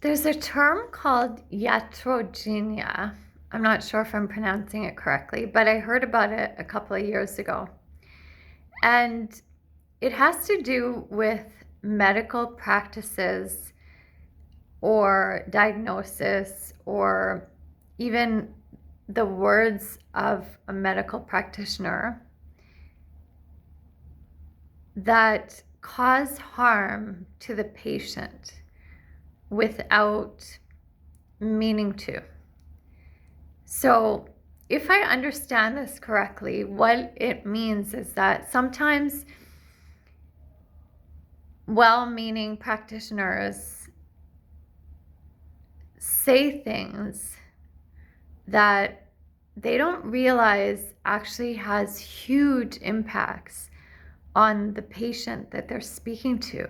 There's a term called iatrogenia. I'm not sure if I'm pronouncing it correctly, but I heard about it a couple of years ago. And it has to do with medical practices or diagnosis or even the words of a medical practitioner that cause harm to the patient without meaning to. So, if I understand this correctly, what it means is that sometimes well-meaning practitioners say things that they don't realize actually has huge impacts on the patient that they're speaking to.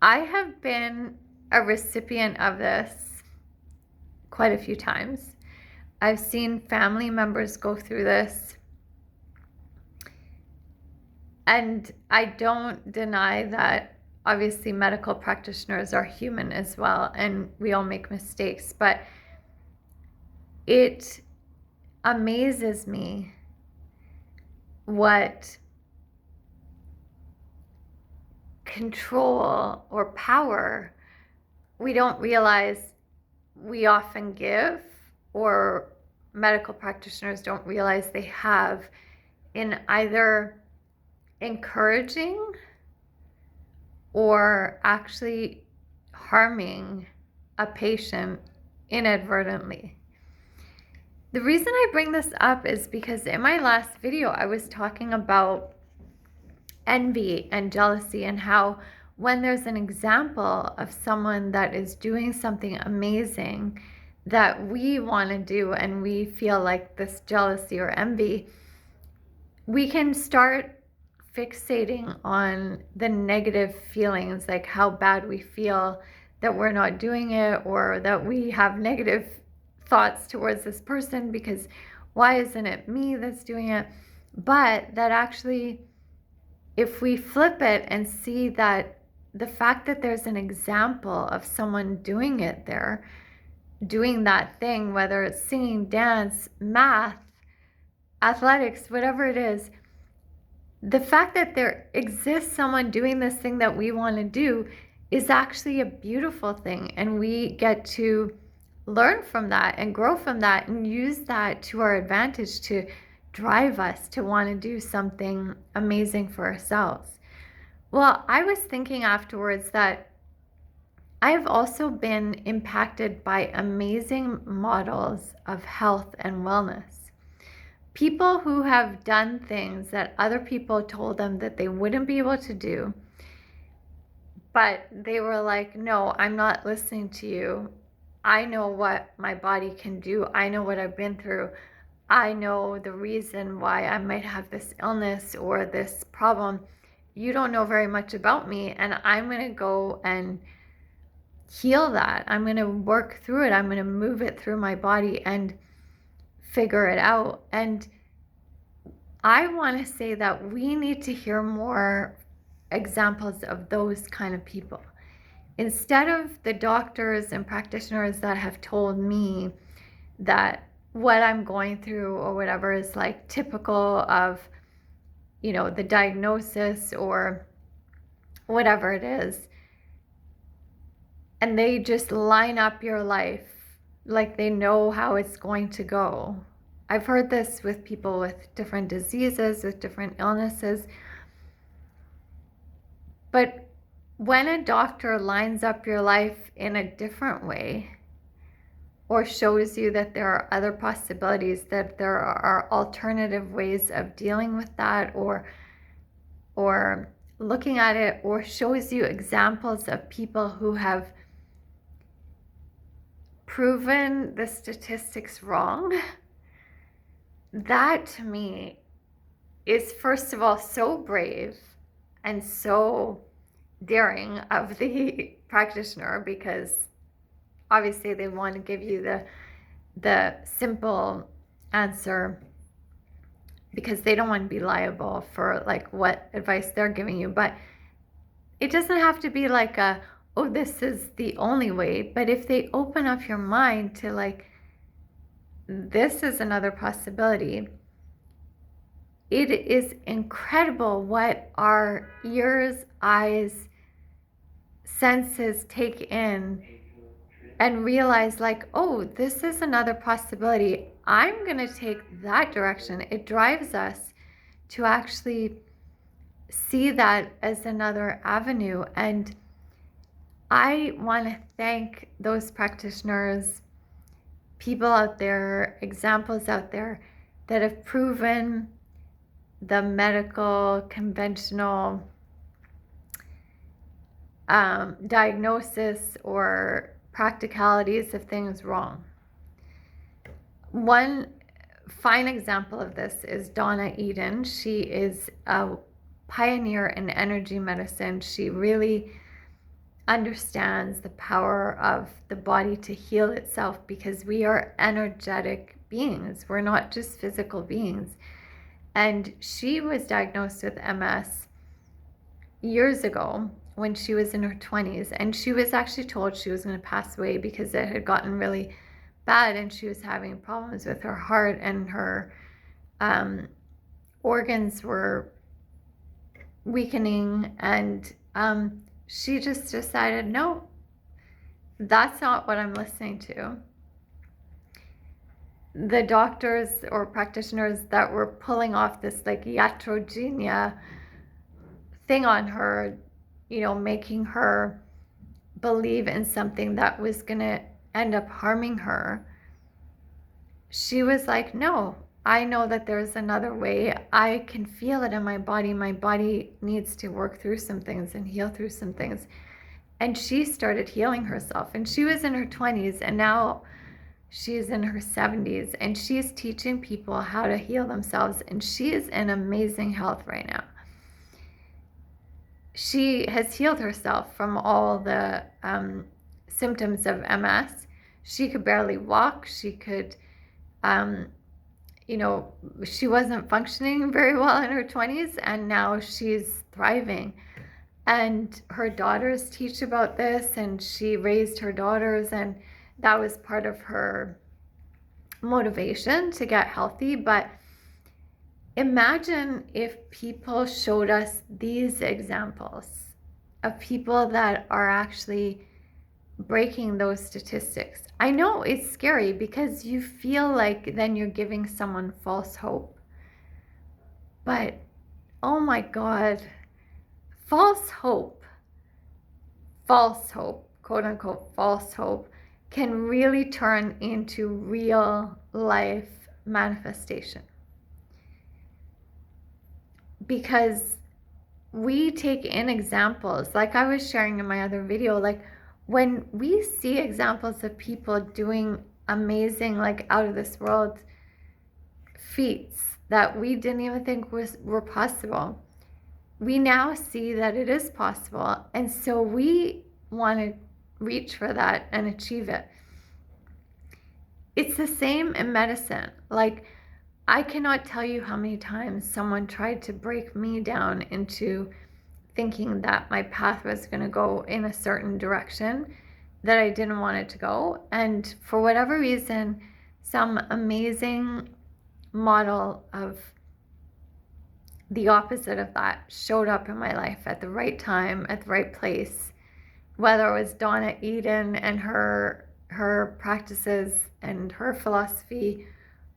I have been a recipient of this quite a few times. I've seen family members go through this. And I don't deny that obviously medical practitioners are human as well, and we all make mistakes, but it amazes me what control or power we don't realize we often give, or medical practitioners don't realize they have, in either encouraging or actually harming a patient inadvertently. The reason I bring this up is because in my last video, I was talking about envy and jealousy, and how when there's an example of someone that is doing something amazing that we want to do and we feel like this jealousy or envy, we can start fixating on the negative feelings, like how bad we feel that we're not doing it, or that we have negative thoughts towards this person because why isn't it me that's doing it? But that actually, if we flip it and see that the fact that there's an example of someone doing it there, doing that thing, whether it's singing, dance, math, athletics, whatever it is, the fact that there exists someone doing this thing that we want to do is actually a beautiful thing. And we get to learn from that and grow from that and use that to our advantage to drive us to want to do something amazing for ourselves. Well, I was thinking afterwards that I've also been impacted by amazing models of health and wellness. People who have done things that other people told them that they wouldn't be able to do, but they were like, no, I'm not listening to you. I know what my body can do. I know what I've been through. I know the reason why I might have this illness or this problem. You don't know very much about me, and I'm going to go and heal that. I'm going to work through it. I'm going to move it through my body and figure it out. And I want to say that we need to hear more examples of those kind of people. Instead of the doctors and practitioners that have told me that what I'm going through or whatever is like typical of, the diagnosis or whatever it is, and they just line up your life like they know how it's going to go. I've heard this with people with different diseases, with different illnesses. But when a doctor lines up your life in a different way, or shows you that there are other possibilities, that there are alternative ways of dealing with that, or looking at it, or shows you examples of people who have proven the statistics wrong, that to me is, first of all, so brave and so daring of the practitioner, because obviously they want to give you the simple answer because they don't want to be liable for like what advice they're giving you. But it doesn't have to be like a oh, this is the only way. But if they open up your mind to like, this is another possibility, it is incredible what our ears, eyes, senses take in and realize like, oh, this is another possibility. I'm going to take that direction. It drives us to actually see that as another avenue. And I want to thank those practitioners, people out there, examples out there that have proven the medical, conventional diagnosis or practicalities of things wrong. One fine example of this is Donna Eden. She is a pioneer in energy medicine. She really understands the power of the body to heal itself because we are energetic beings. We're not just physical beings. And she was diagnosed with MS years ago when she was in her 20s, and she was actually told she was going to pass away because it had gotten really bad and she was having problems with her heart and her organs were weakening, and she just decided, no, that's not what I'm listening to. The doctors or practitioners that were pulling off this like iatrogenia thing on her, you know, making her believe in something that was going to end up harming her, she was like, no, I know that there's another way. I can feel it in my body. My body needs to work through some things and heal through some things. And she started healing herself. And she was in her 20s, and now she's in her 70s, and she's teaching people how to heal themselves. And she is in amazing health right now. She has healed herself from all the symptoms of MS. She could barely walk. She could, you know, she wasn't functioning very well in her 20s, and now she's thriving. And her daughters teach about this, and she raised her daughters, and that was part of her motivation to get healthy. But imagine if people showed us these examples of people that are actually breaking those statistics. I know it's scary because you feel like then you're giving someone false hope. But oh my God, false hope, quote unquote, false hope can really turn into real life manifestation. Because we take in examples, like I was sharing in my other video, like when we see examples of people doing amazing, like out of this world feats that we didn't even think were possible, we now see that it is possible. And so we want to reach for that and achieve it. It's the same in medicine. Like, I cannot tell you how many times someone tried to break me down into thinking that my path was going to go in a certain direction that I didn't want it to go. And for whatever reason, some amazing model of the opposite of that showed up in my life at the right time, at the right place. Whether it was Donna Eden and her practices and her philosophy,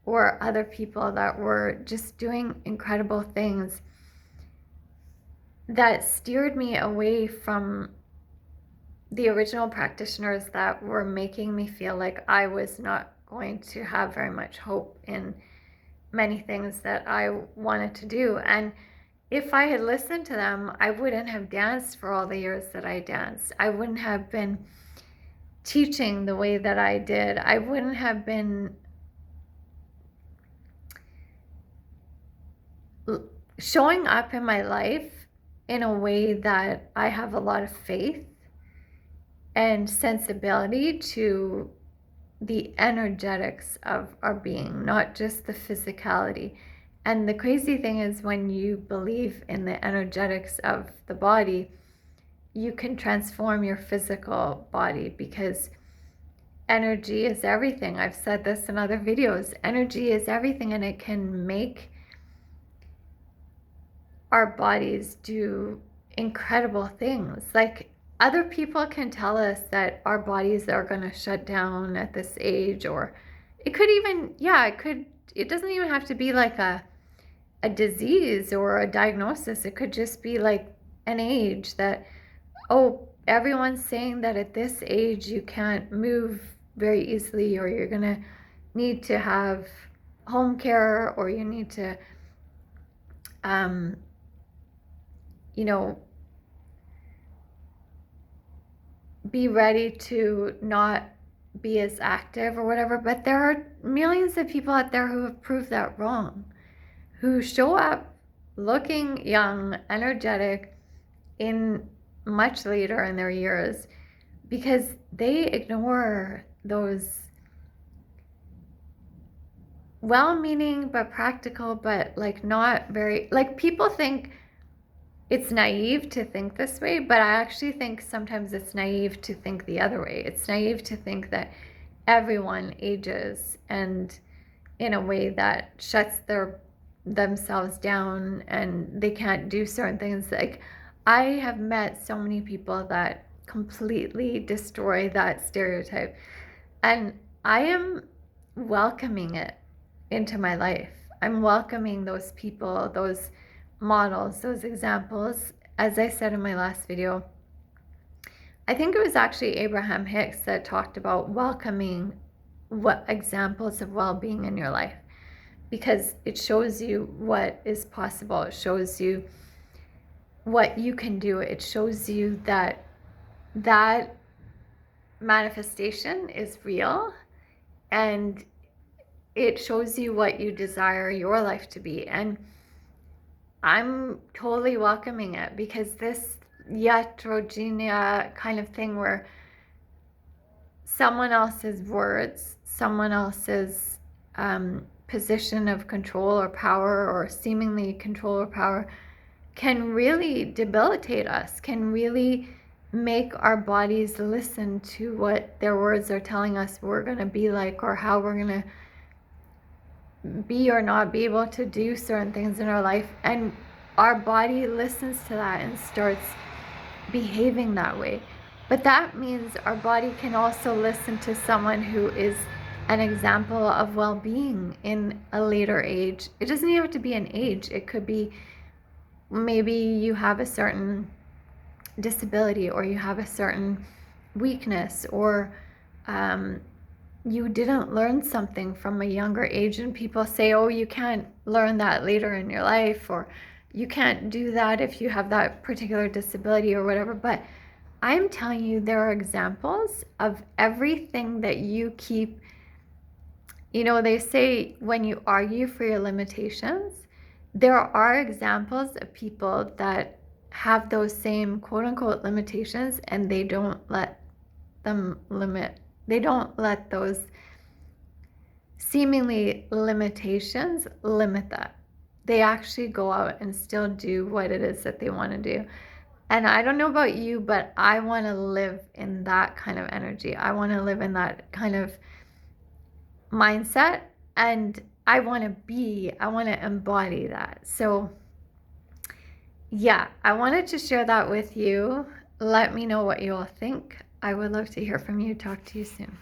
or other people that were just doing incredible things that steered me away from the original practitioners that were making me feel like I was not going to have very much hope in many things that I wanted to do. And if I had listened to them, I wouldn't have danced for all the years that I danced. I wouldn't have been teaching the way that I did. I wouldn't have been showing up in my life in a way that I have a lot of faith and sensibility to the energetics of our being, not just the physicality. And the crazy thing is, when you believe in the energetics of the body, you can transform your physical body, because energy is everything. I've said this in other videos. Energy is everything, and it can make our bodies do incredible things. Like, other people can tell us that our bodies are going to shut down at this age, or it could even, it doesn't even have to be like a disease or a diagnosis. It could just be like an age that, oh, everyone's saying that at this age you can't move very easily, or you're going to need to have home care, or you need to, you know, be ready to not be as active or whatever. But there are millions of people out there who have proved that wrong, who show up looking young, energetic, in much later in their years, because they ignore those well-meaning but practical, but like not very, like, people think it's naive to think this way, but I actually think sometimes it's naive to think the other way. It's naive to think that everyone ages and in a way that shuts themselves down and they can't do certain things. Like, I have met so many people that completely destroy that stereotype, and I am welcoming it into my life. I'm welcoming those people, those models, those examples. As I said in my last video, I think it was actually Abraham Hicks that talked about welcoming what examples of well-being in your life, because it shows you what is possible. It shows you what you can do. It shows you that that manifestation is real, and it shows you what you desire your life to be. And I'm totally welcoming it, because this iatrogenia kind of thing, where someone else's words, someone else's position of control or power, or seemingly control or power, can really debilitate us, can really make our bodies listen to what their words are telling us we're going to be like, or how we're going to be or not be able to do certain things in our life. And our body listens to that and starts behaving that way. But that means our body can also listen to someone who is an example of well-being in a later age. It doesn't even have to be an age. It could be, maybe you have a certain disability, or you have a certain weakness, or you didn't learn something from a younger age, and people say, oh, you can't learn that later in your life, or you can't do that if you have that particular disability or whatever. But I'm telling you, there are examples of everything that you keep. You know, they say when you argue for your limitations, there are examples of people that have those same quote unquote limitations, and they don't let those seemingly limitations limit that. They actually go out and still do what it is that they want to do. And I don't know about you, but I want to live in that kind of energy. I want to live in that kind of mindset, and I want to embody that. So yeah, I wanted to share that with you. Let me know what you all think. I would love to hear from you. Talk to you soon.